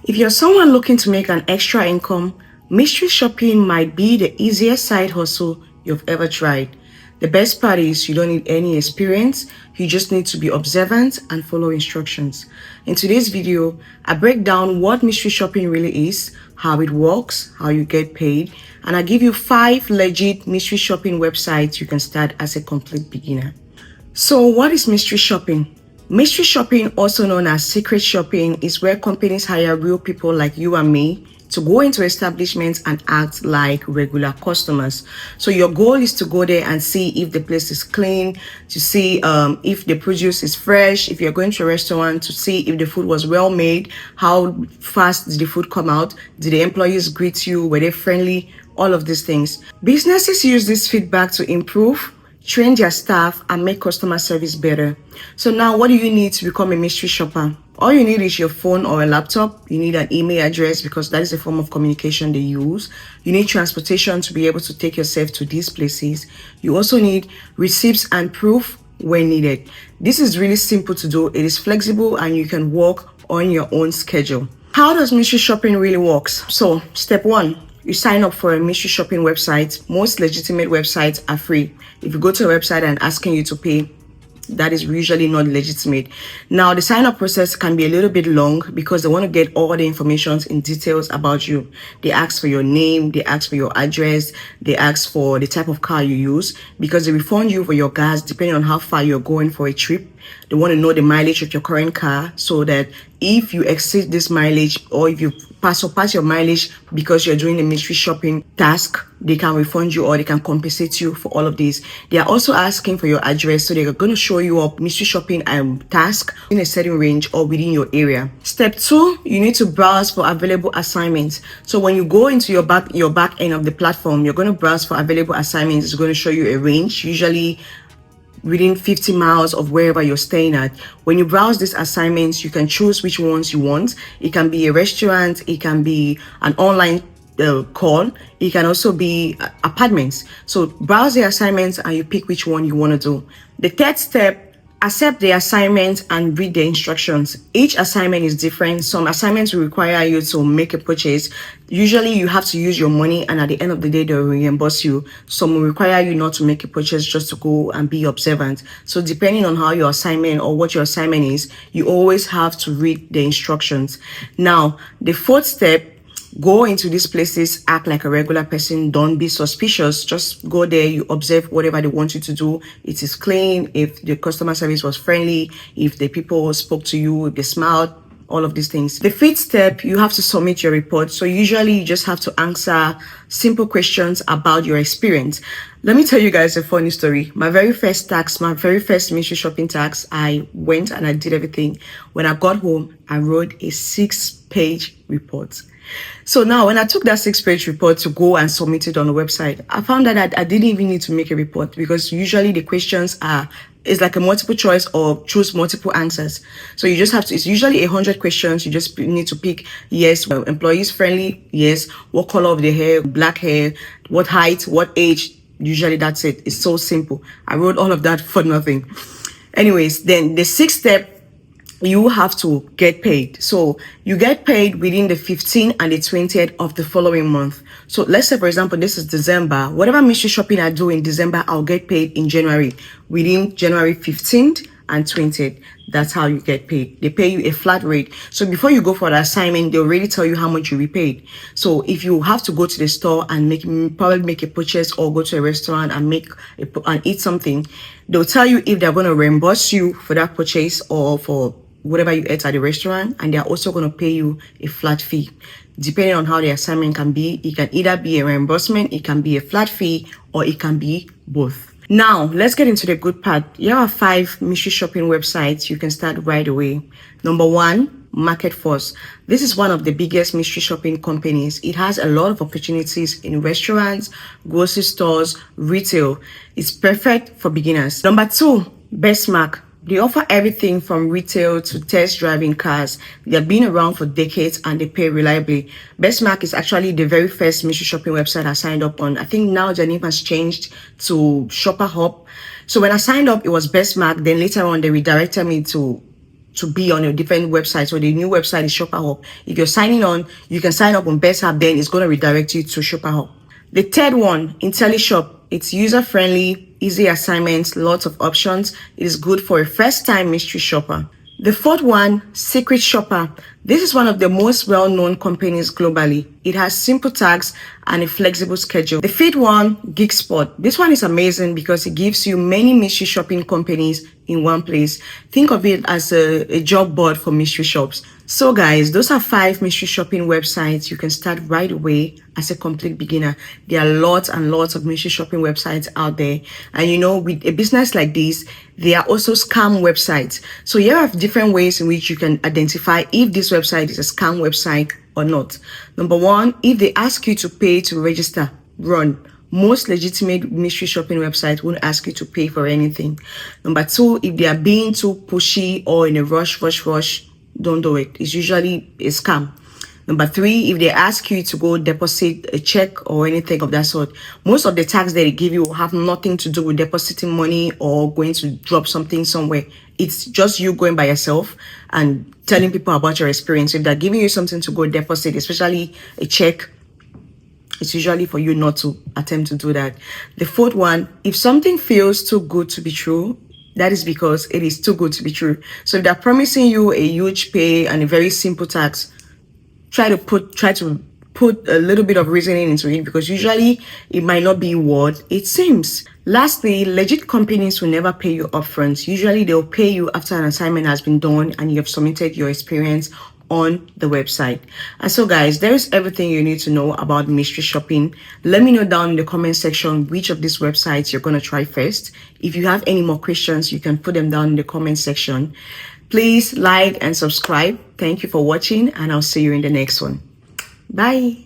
If you're someone looking to make an extra income, mystery shopping might be the easiest side hustle you've ever tried. The best part is you don't need any experience, you just need to be observant and follow instructions. In today's video, I break down what mystery shopping really is, how it works, how you get paid, and I give you 5 legit mystery shopping websites you can start as a complete beginner. So what is mystery shopping? Mystery shopping, also known as secret shopping, is where companies hire real people like you and me to go into establishments and act like regular customers. So your goal is to go there and see if the place is clean, to see if the produce is fresh, if you're going to a restaurant, to see if the food was well made, how fast did the food come out, did the employees greet you, were they friendly, all of these things. Businesses use this feedback to improve, train their staff, and make customer service better. So now what do you need to become a mystery shopper? All you need is your phone or a laptop. You need an email address because that is a form of communication they use. You need transportation to be able to take yourself to these places. You also need receipts and proof when needed. This is really simple to do. It is flexible and you can work on your own schedule. How does mystery shopping really works? So step 1, you sign up for a mystery shopping website. Most legitimate websites are free. If you go to a website and asking you to pay, that is usually not legitimate. Now, the sign up process can be a little bit long because they want to get all the information in details about you. They ask for your name, they ask for your address, they ask for the type of car you use because they refund you for your gas depending on how far you're going for a trip. They want to know the mileage of your current car so that if you exceed this mileage or if you surpass your mileage because you're doing a mystery shopping task, they can refund you or they can compensate you for all of these. They are also asking for your address, so they're going to show you up mystery shopping task in a certain range or within your area. Step 2, you need to browse for available assignments. So when you go into your back end of the platform, you're going to browse for available assignments. It's going to show you a range, usually within 50 miles of wherever you're staying at. When you browse these assignments, you can choose which ones you want. It can be a restaurant, it can be an online call, it can also be apartments. So browse the assignments and you pick which one you want to do. The third step, accept the assignment and read the instructions. Each assignment is different. Some assignments will require you to make a purchase. Usually you have to use your money and at the end of the day they'll reimburse you. Some will require you not to make a purchase, just to go and be observant. So depending on how your assignment or what your assignment is, you always have to read the instructions. Now, the fourth step, go into these places, act like a regular person, don't be suspicious. Just go there, you observe whatever they want you to do. It is clean, if the customer service was friendly, if the people spoke to you, if they smiled, all of these things. The 5th step, you have to submit your report. So usually you just have to answer simple questions about your experience. Let me tell you guys a funny story. My very first mystery shopping tax, I went and I did everything. When I got home, I wrote a 6-page report. So now when I took that 6-page report to go and submit it on the website, I found that I didn't even need to make a report because usually the questions it's like a multiple choice or choose multiple answers. So you just have to, it's usually 100 questions. You just need to pick yes, employees friendly, yes, what color of the hair, black hair, what height, what age. Usually that's it. It's so simple. I wrote all of that for nothing. Anyways, then the 6th step, you have to get paid. So you get paid within the 15th and the 20th of the following month. So let's say, for example, this is December. Whatever mystery shopping I do in December, I'll get paid in January, within January 15th and 20th. That's how you get paid. They pay you a flat rate. So before you go for the assignment, they'll already tell you how much you'll be paid. So if you have to go to the store and probably make a purchase or go to a restaurant and eat something, they'll tell you if they're going to reimburse you for that purchase or for whatever you ate at the restaurant, and they're also going to pay you a flat fee. Depending on how the assignment can be, it can either be a reimbursement, it can be a flat fee, or it can be both. Now, let's get into the good part. Here are 5 mystery shopping websites you can start right away. Number 1, Market Force. This is one of the biggest mystery shopping companies. It has a lot of opportunities in restaurants, grocery stores, retail. It's perfect for beginners. Number 2, Bestmark. They offer everything from retail to test driving cars. They've been around for decades and they pay reliably. Bestmark is actually the very first mystery shopping website I signed up on. I think now the name has changed to Shopper Hub. So when I signed up, it was Bestmark. Then later on, they redirected me to to be on a different website. So the new website is Shopper Hub. If you're signing on, you can sign up on Best App, then it's going to redirect you to Shopper Hub. The third one, IntelliShop. It's user-friendly, easy assignments, lots of options. It is good for a first-time mystery shopper. The fourth one, Secret Shopper. This is one of the most well-known companies globally. It has simple tags and a flexible schedule. The fifth one, GeekSpot. This one is amazing because it gives you many mystery shopping companies in one place. Think of it as a job board for mystery shops. So guys, those are 5 mystery shopping websites you can start right away as a complete beginner. There are lots and lots of mystery shopping websites out there. And you know, with a business like this, there are also scam websites. So here are different ways in which you can identify if this website is a scam website or not. Number one, if they ask you to pay to register, run. Most legitimate mystery shopping websites won't ask you to pay for anything. Number two, if they are being too pushy or in a rush, don't do it. It's usually a scam. Number three, if they ask you to go deposit a check or anything of that sort, most of the tags that they give you have nothing to do with depositing money or going to drop something somewhere. It's just you going by yourself and telling people about your experience. If they're giving you something to go deposit, especially a check, it's usually for you not to attempt to do that. The fourth one, if something feels too good to be true, that is because it is too good to be true. So if they're promising you a huge pay and a very simple tax, try to put a little bit of reasoning into it, because usually it might not be what it seems. Lastly, legit companies will never pay you upfront. Usually they'll pay you after an assignment has been done and you have submitted your experience on the website. And so guys, there is everything you need to know about mystery shopping. Let me know down in the comment section which of these websites you're going to try first. If you have any more questions, you can put them down in the comment section. Please like and subscribe. Thank you for watching, and I'll see you in the next one. Bye.